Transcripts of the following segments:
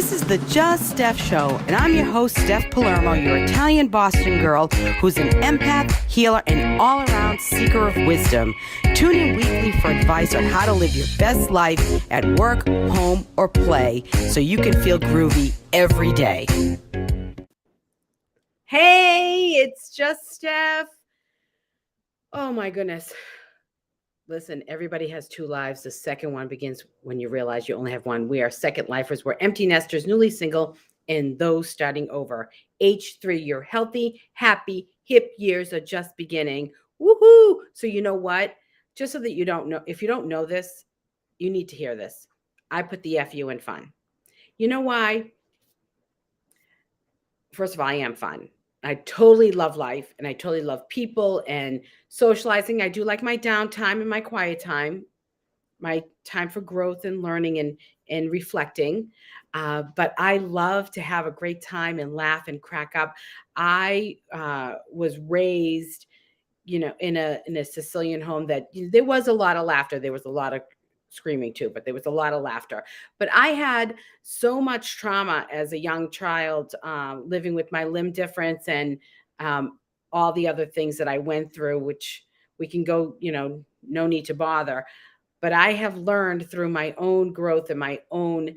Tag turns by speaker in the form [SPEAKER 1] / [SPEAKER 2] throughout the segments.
[SPEAKER 1] This is the Just Steph Show, and I'm your host, Steph Palermo, your Italian Boston girl who's an empath, healer, and all-around seeker of wisdom. Tune in weekly for advice on how to live your best life at work, home, or play so you can feel groovy every day. Hey, it's Just Steph. Oh my goodness. Listen, everybody has two lives. The second one begins when you realize you only have one. We are second lifers. We're empty nesters, newly single, and those starting over. H3, your healthy, happy, hip years are just beginning. Woohoo! So you know what? Just so that you don't know, if you don't know this, you need to hear this. I put the FU in fun. You know why? First of all, I am fun. I totally love life and I totally love people and socializing. I do like my downtime and my quiet time, my time for growth and learning and reflecting. But I love to have a great time and laugh and crack up. I was raised, in a Sicilian home that there was a lot of laughter. There was a lot of screaming too, but there was a lot of laughter. But I had so much trauma as a young child, living with my limb difference and all the other things that I went through, which we can go, no need to bother. But I have learned through my own growth and my own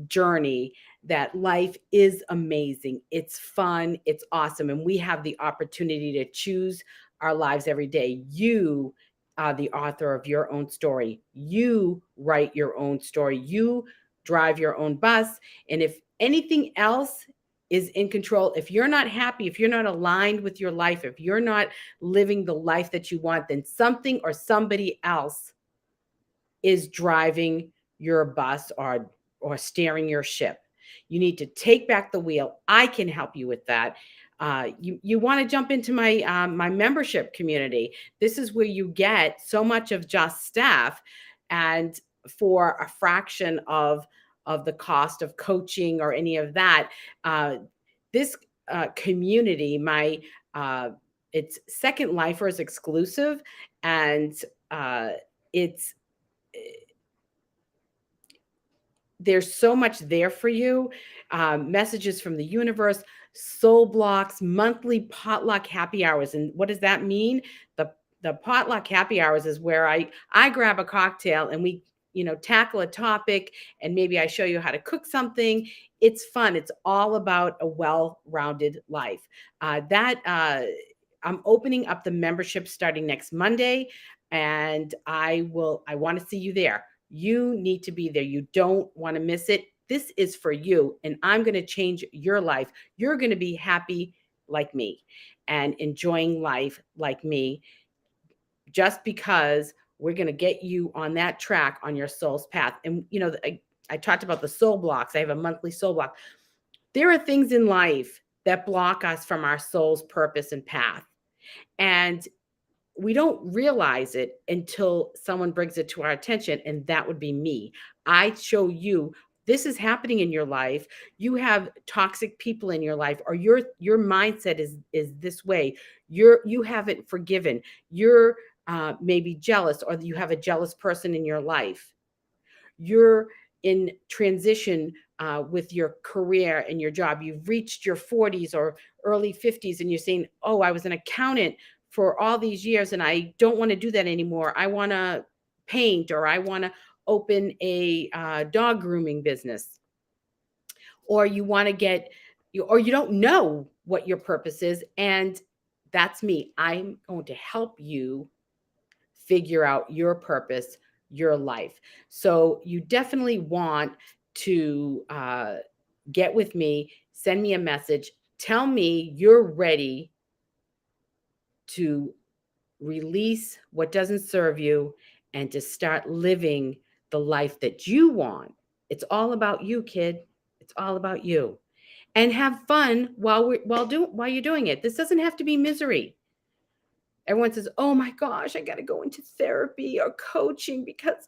[SPEAKER 1] journey that life is amazing. It's fun. It's awesome. And we have the opportunity to choose our lives every day. You are the author of your own story. You write your own story. You drive your own bus. And if anything else is in control, if you're not happy, if you're not aligned with your life, if you're not living the life that you want, then something or somebody else is driving your bus or steering your ship. You need to take back the wheel. I can help you with that. You want to jump into my my membership community. This is where you get so much of Just Steph, and for a fraction of the cost of coaching or any of that. This community, it's Second Lifers exclusive, and it's there's so much there for you. Messages from the universe, soul blocks, monthly potluck happy hours. And what does that mean? The potluck happy hours is where I grab a cocktail and we tackle a topic, and maybe I show you how to cook something. It's fun. It's all about a well-rounded life. I'm opening up the membership starting next Monday, and I want to see you there. You need to be there. You don't want to miss it. This is for you, and I'm going to change your life. You're going to be happy like me and enjoying life like me, just because we're going to get you on that track on your soul's path. And, I talked about the soul blocks. I have a monthly soul block. There are things in life that block us from our soul's purpose and path. And we don't realize it until someone brings it to our attention, and that would be me. I show you this is happening in your life. You have toxic people in your life, or your mindset is this way. You haven't forgiven. You're maybe jealous, or you have a jealous person in your life. You're in transition with your career and your job. You've reached your 40s or early 50s, and you're saying, "Oh, I was an accountant for all these years and I don't want to do that anymore. I want to paint, or I want to open a dog grooming business." Or you want to or you don't know what your purpose is. And that's me. I'm going to help you figure out your purpose, your life. So you definitely want to get with me, send me a message, tell me you're ready to release what doesn't serve you and to start living the life that you want. It's all about you, kid. It's all about you. And have fun while you're doing it. This doesn't have to be misery. Everyone says, "Oh my gosh, I got to go into therapy or coaching because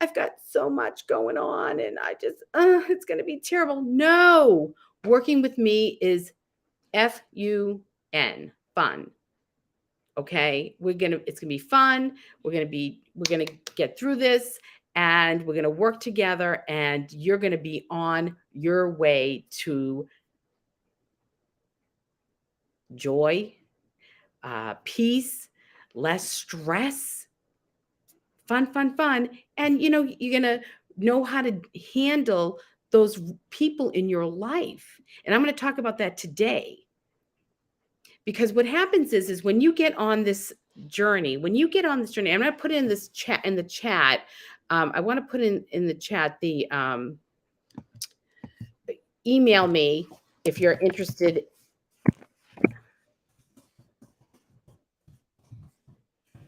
[SPEAKER 1] I've got so much going on and it's going to be terrible." No, working with me is FUN, fun. Okay, it's gonna be fun. We're gonna get through this, and we're going to work together, and you're going to be on your way to joy, peace, less stress, fun, fun, fun. And, you're going to know how to handle those people in your life. And I'm going to talk about that today. Because what happens is when you get on this journey, I'm going to put in this chat in the chat. I want to put in the chat the email me if you're interested.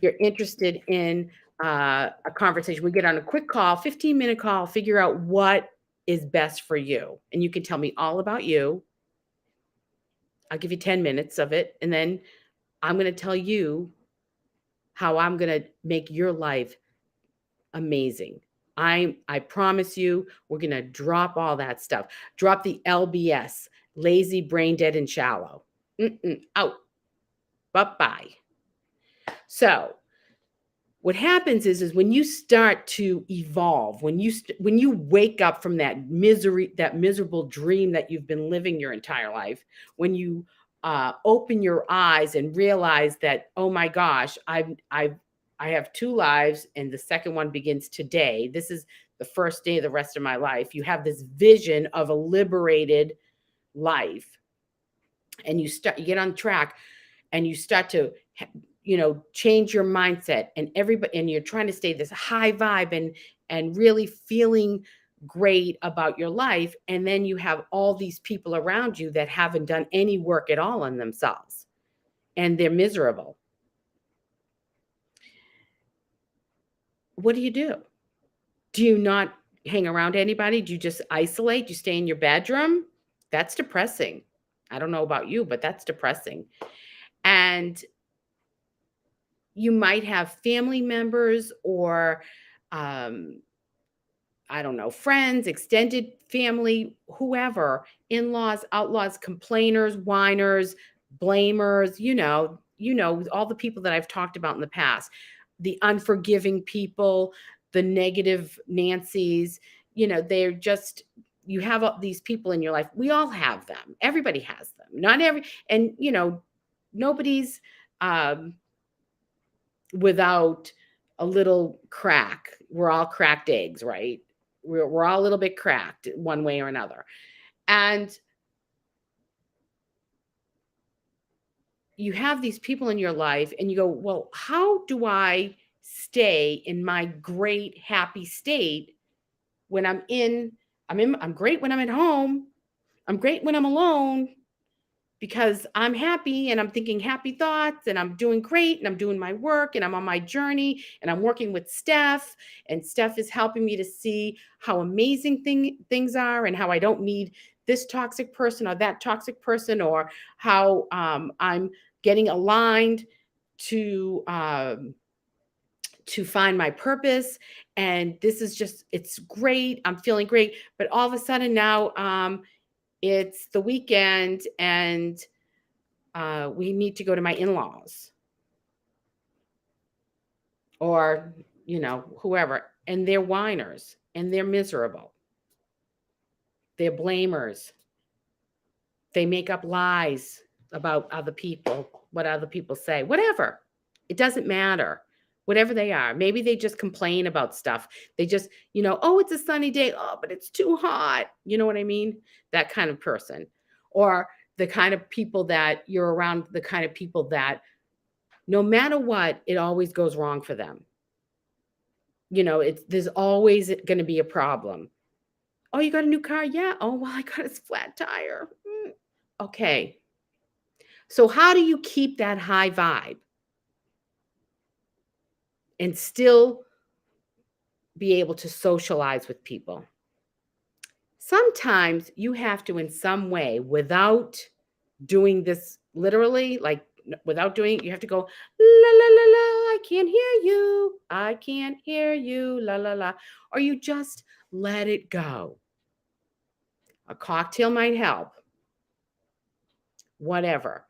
[SPEAKER 1] You're interested in a conversation. We get on a quick call, 15-minute call, figure out what is best for you, and you can tell me all about you. I'll give you 10 minutes of it, and then I'm going to tell you how I'm going to make your life amazing. I promise you, we're going to drop all that stuff. Drop the LBS, lazy, brain dead, and shallow. Out. Bye-bye. So what happens is when you start to evolve, when you wake up from that miserable dream that you've been living your entire life, when you open your eyes and realize that, oh my gosh, I have two lives, and the second one begins today. This is the first day of the rest of my life. You have this vision of a liberated life, and you get on track, and you start to change your mindset, and you're trying to stay this high vibe and really feeling great about your life. And then you have all these people around you that haven't done any work at all on themselves, and they're miserable. What do you do? Do you not hang around anybody? Do you just isolate? Do you stay in your bedroom? That's depressing. I don't know about you, but that's depressing. And you might have family members or I don't know, friends, extended family, whoever, in-laws, outlaws, complainers, whiners, blamers, all the people that I've talked about in the past, the unforgiving people, the negative Nancys, they're just, you have all these people in your life. We all have them. Everybody has them. And nobody's without a little crack. We're all cracked eggs, right? We're all a little bit cracked one way or another. And you have these people in your life, and you go, well, how do I stay in my great, happy state when I'm great when I'm at home. I'm great when I'm alone, because I'm happy and I'm thinking happy thoughts and I'm doing great and I'm doing my work and I'm on my journey and I'm working with Steph, and Steph is helping me to see how amazing things are, and how I don't need this toxic person or that toxic person, or how I'm getting aligned to find my purpose. And this is just, it's great. I'm feeling great. But all of a sudden now it's the weekend, and we need to go to my in-laws, or whoever, and they're whiners and they're miserable, they're blamers, they make up lies about other people, what other people say, whatever. It doesn't matter. Whatever they are, maybe they just complain about stuff. They just, oh, it's a sunny day, oh, but it's too hot. You know what I mean? That kind of person. Or the kind of people that you're around, the kind of people that no matter what, it always goes wrong for them. There's always going to be a problem. Oh, you got a new car? Yeah. Oh, well, I got a flat tire. Okay. So how do you keep that high vibe and still be able to socialize with people? Sometimes you have to, in some way, without doing this literally, like without doing it, you have to go, la, la, la, la, I can't hear you. I can't hear you, la, la, la. Or you just let it go. A cocktail might help. Whatever.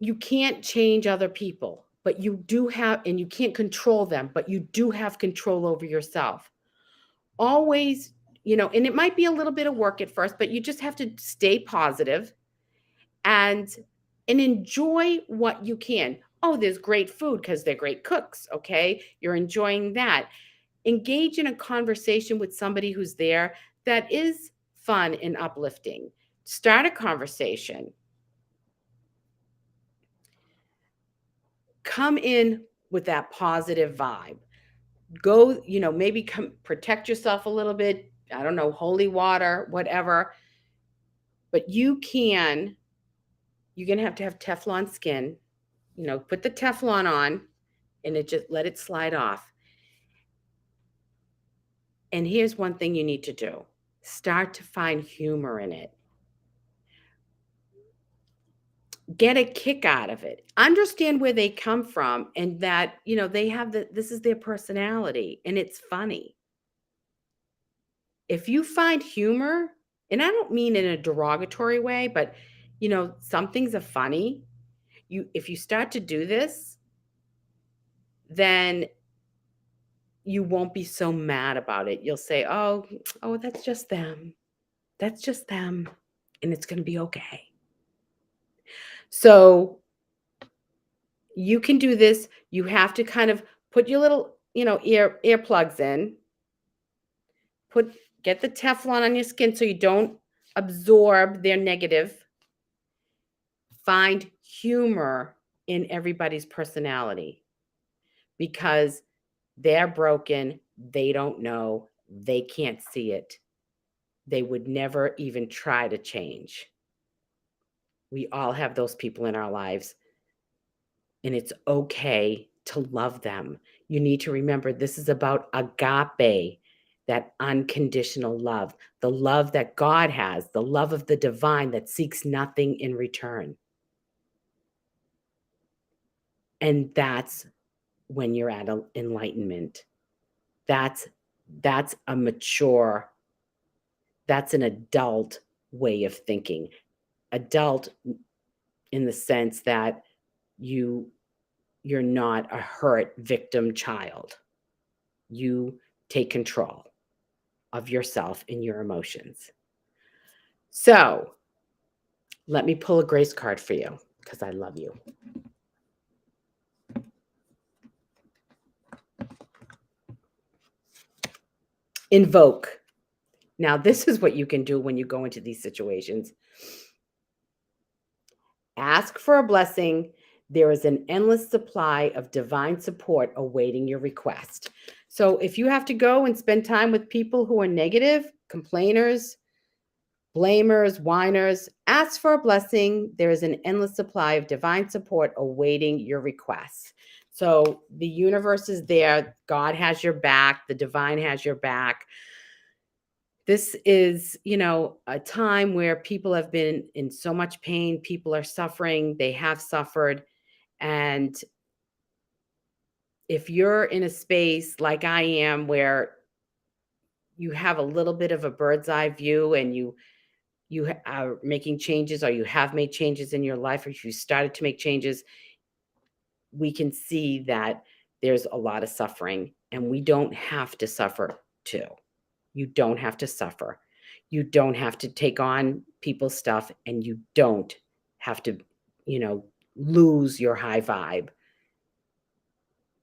[SPEAKER 1] You can't change other people. but you do have, and you can't control them, but you do have control over yourself. Always, and it might be a little bit of work at first, but you just have to stay positive and enjoy what you can. Oh, there's great food because they're great cooks. Okay. You're enjoying that. Engage in a conversation with somebody who's there that is fun and uplifting. Start a conversation. Come in with that positive vibe. Go, maybe protect yourself a little bit. I don't know, holy water, whatever. But you're going to have Teflon skin. Put the Teflon on and just let it slide off. And here's one thing you need to do. Start to find humor in it. Get a kick out of it. Understand where they come from and that, they have this is their personality and it's funny. If you find humor, and I don't mean in a derogatory way, but some things are funny. If you start to do this, then you won't be so mad about it. You'll say, oh, that's just them. That's just them. And it's going to be okay. So you can do this. You have to kind of put your little, earplugs in. Get the Teflon on your skin so you don't absorb their negative. Find humor in everybody's personality because they're broken. They don't know. They can't see it. They would never even try to change. We all have those people in our lives, and it's okay to love them. You need to remember this is about agape, that unconditional love, the love that God has, the love of the divine that seeks nothing in return. And that's when you're at enlightenment. That's a mature, that's an adult way of thinking. Adult in the sense that you're not a hurt victim child. You take control of yourself and your emotions. So let me pull a grace card for you because I love you. Invoke. Now, this is what you can do when you go into these situations. Ask for a blessing. There is an endless supply of divine support awaiting your request. So if you have to go and spend time with people who are negative, complainers, blamers, whiners, ask for a blessing. There is an endless supply of divine support awaiting your request. So the universe is there. God has your back. The divine has your back. This is, a time where people have been in so much pain. People are suffering. They have suffered. And if you're in a space like I am, where you have a little bit of a bird's eye view and you are making changes, or you have made changes in your life, or you started to make changes, we can see that there's a lot of suffering, and we don't have to suffer too. You don't have to suffer. You don't have to take on people's stuff, and you don't have to, lose your high vibe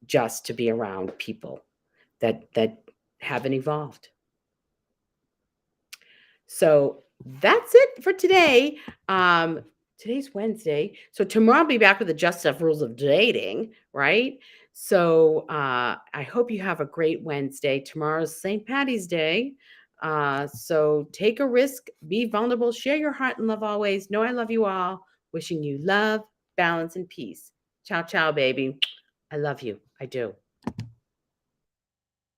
[SPEAKER 1] just to be around people that haven't evolved. So that's it for today. Today's Wednesday. So tomorrow I'll be back with the Just Steph Rules of Dating, right? So I hope you have a great Wednesday. Tomorrow's St. Patty's Day. So take a risk, be vulnerable, share your heart and love always. Know I love you all. Wishing you love, balance, and peace. Ciao, ciao, baby. I love you. I do.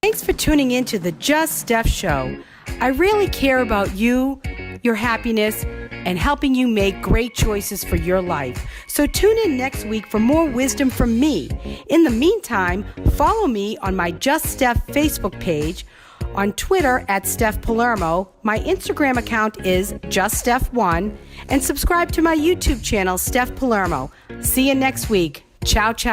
[SPEAKER 1] Thanks for tuning in to the Just Steph Show. I really care about you, your happiness, and helping you make great choices for your life. So tune in next week for more wisdom from me. In the meantime, follow me on my Just Steph Facebook page, on Twitter at Steph Palermo. My Instagram account is JustSteph1, and subscribe to my YouTube channel, Steph Palermo. See you next week. Ciao, ciao.